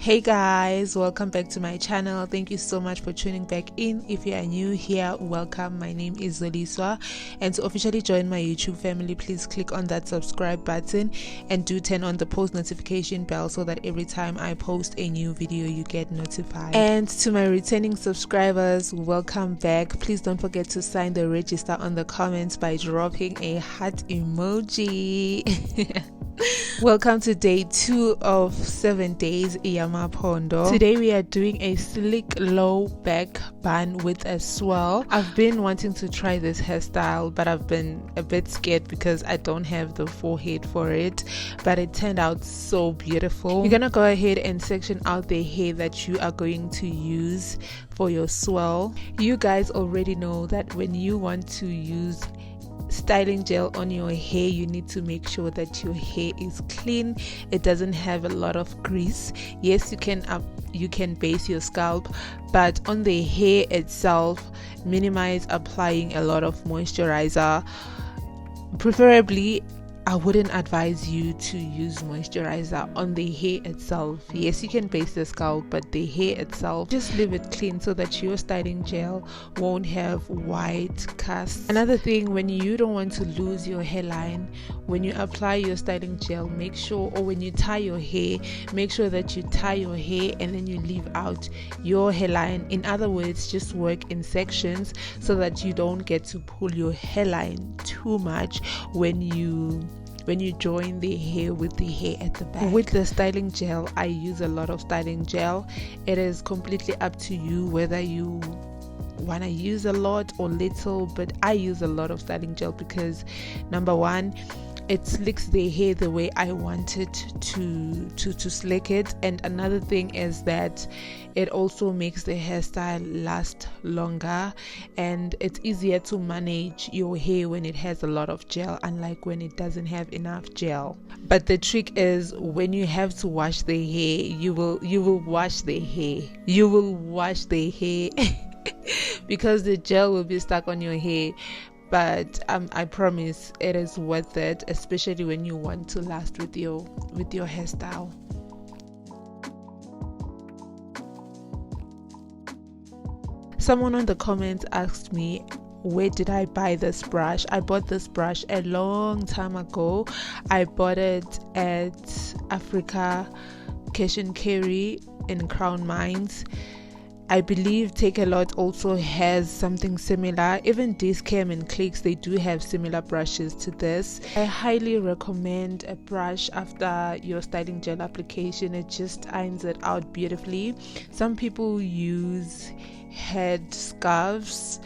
Hey guys, welcome back to my channel. Thank you so much for tuning back in. If you are new here, welcome. My name is Zoliswa, and to officially join my YouTube family, please click on that subscribe button and do turn on the post notification bell so that every time I post a new video you get notified. And to my returning subscribers, welcome back. Please don't forget to sign the register on the comments by dropping a heart emoji. Welcome to day 2 of 7 days Yama Phondo. Today we are doing a slick low back bun with a swirl. I've been wanting to try this hairstyle, but I've been a bit scared because I don't have the forehead for it, but it turned out so beautiful. You're gonna go ahead and section out the hair that you are going to use for your swirl. You guys already know that when you want to use styling gel on your hair, you need to make sure that your hair is clean. It doesn't have a lot of grease. Yes, you can base your scalp, but on the hair itself, minimize applying a lot of moisturizer. Preferably, I wouldn't advise you to use moisturizer on the hair itself. Yes, you can base the scalp, but the hair itself, just leave it clean so that your styling gel won't have white casts. Another thing, when you don't want to lose your hairline, when you apply your styling gel, make sure, or when you tie your hair, make sure that you tie your hair and then you leave out your hairline. In other words, just work in sections so that you don't get to pull your hairline too much when you join the hair with the hair at the back. With the styling gel, I use a lot of styling gel. It is completely up to you whether you want to use a lot or little, but I use a lot of styling gel because, number one, it slicks the hair the way I want it to slick it, and another thing is that it also makes the hairstyle last longer, and it's easier to manage your hair when it has a lot of gel, unlike when it doesn't have enough gel. But the trick is, when you have to wash the hair, you will wash the hair. You will wash the hair because the gel will be stuck on your hair. But I promise it is worth it, especially when you want to last with your hairstyle. Someone on the comments asked me, where did I buy this brush? I bought this brush a long time ago. I bought it at Africa Cash and Carry in Crown Mines. I believe Take a Lot also has something similar. Even Discam and Clicks, they do have similar brushes to this. I highly recommend a brush after your styling gel application. It just irons it out beautifully. Some people use head scarves.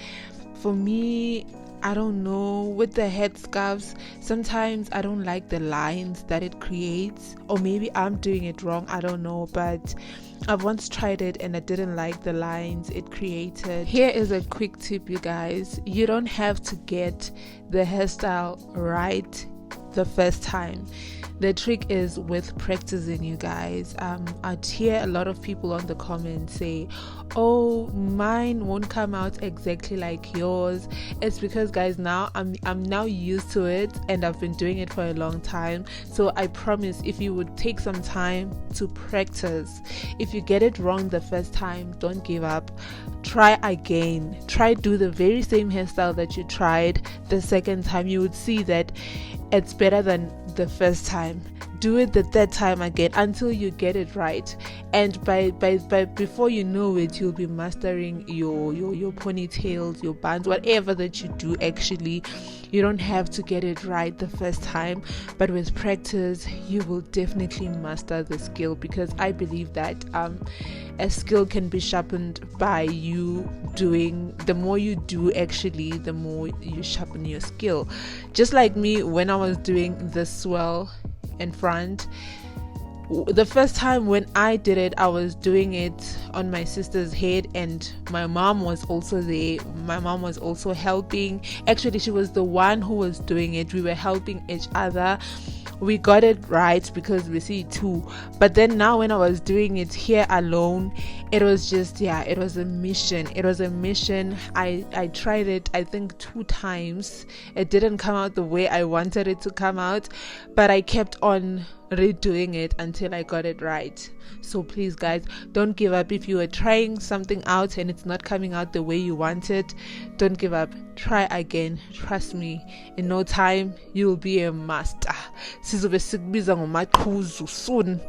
For me, I don't know, with the head scarves, sometimes I don't like the lines that it creates, or maybe I'm doing it wrong, I don't know, but I've once tried it and I didn't like the lines it created. Here is a quick tip, you guys. You don't have to get the hairstyle right the first time. The trick is with practicing, you guys. I'd hear a lot of people on the comments say, oh, mine won't come out exactly like yours. It's because, guys, now I'm now used to it and I've been doing it for a long time. So I promise, if you would take some time to practice, if you get it wrong the first time, don't give up. Try again. Try do the very same hairstyle that you tried the second time. You would see that it's better than the first time. Do it the third time again until you get it right, and by before you know it, you'll be mastering your ponytails, your buns, whatever that you do. Actually, you don't have to get it right the first time, but with practice you will definitely master the skill, because I believe that a skill can be sharpened by you doing. The more you do, actually, the more you sharpen your skill. Just like me, when I was doing the swirl in front, the first time when I did it, I was doing it on my sister's head, and my mom was also there. My mom was also helping. Actually, she was the one who was doing it. We were helping each other. We got it right because we see it too. But then now when I was doing it here alone, it was just, it was a mission. I tried it, I think 2 times. It didn't come out the way I wanted it to come out, but I kept on redoing it until I got it right. So please guys, don't give up. If you are trying something out and it's not coming out the way you want it, don't give up. Try again. Trust me, in no time you'll be a master. Sizobe sikubiza ngomaqhuzu soon.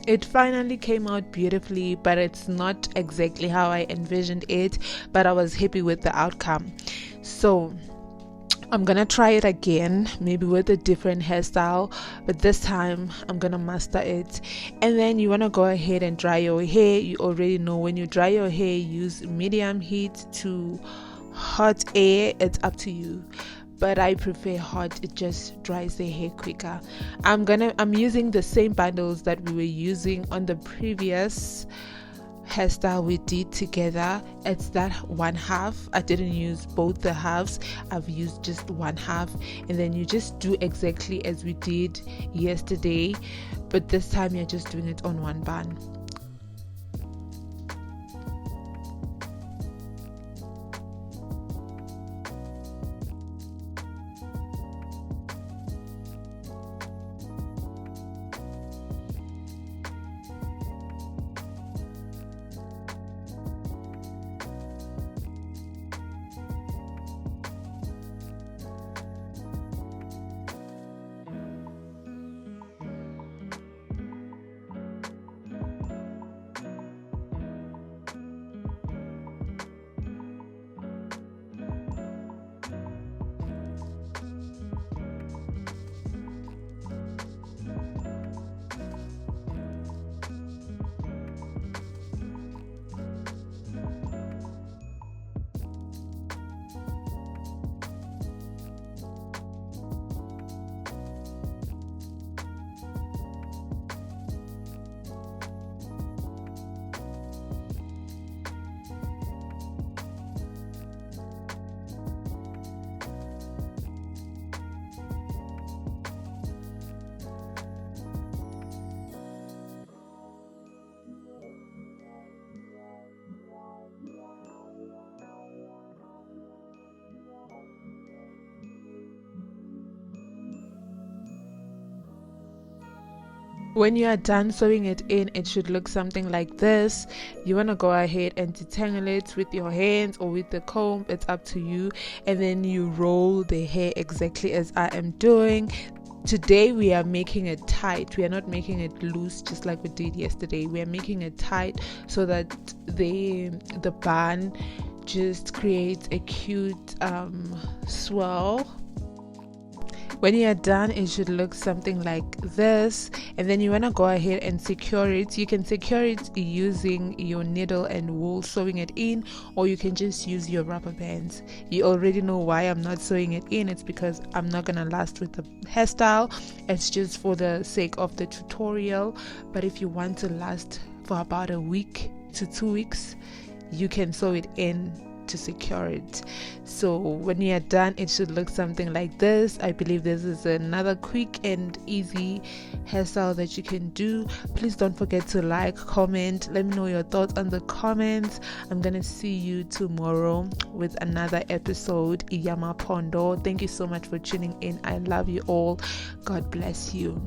It finally came out beautifully, but it's not exactly how I envisioned it, but I was happy with the outcome. So I'm gonna try it again, maybe with a different hairstyle, but this time I'm gonna master it. And then you want to go ahead and dry your hair. You already know, when you dry your hair, use medium heat to hot air. It's up to you, but I prefer hot. It just dries the hair quicker. I'm using the same bundles that we were using on the previous hairstyle we did together. It's that 1/2. I didn't use both the halves, I've used just 1/2, and then you just do exactly as we did yesterday, but this time you're just doing it on one bun. When you are done sewing it in, it should look something like this. You want to go ahead and detangle it with your hands or with the comb. It's up to you. And then you roll the hair exactly as I am doing. Today we are making it tight. We are not making it loose just like we did yesterday. We are making it tight so that the bun just creates a cute swirl. When you are done, it should look something like this, and then you want to go ahead and secure it. You can secure it using your needle and wool sewing it in, or you can just use your rubber bands. You already know why I'm not sewing it in. It's because I'm not gonna last with the hairstyle. It's just for the sake of the tutorial. But if you want to last for about a week to 2 weeks, you can sew it in to secure it. So when you are done, it should look something like this. I believe this is another quick and easy hairstyle that you can do. Please don't forget to like, comment, let me know your thoughts on the comments. I'm gonna see you tomorrow with another episode. Yama Phondo. Thank you so much for tuning in. I love you all. God bless you.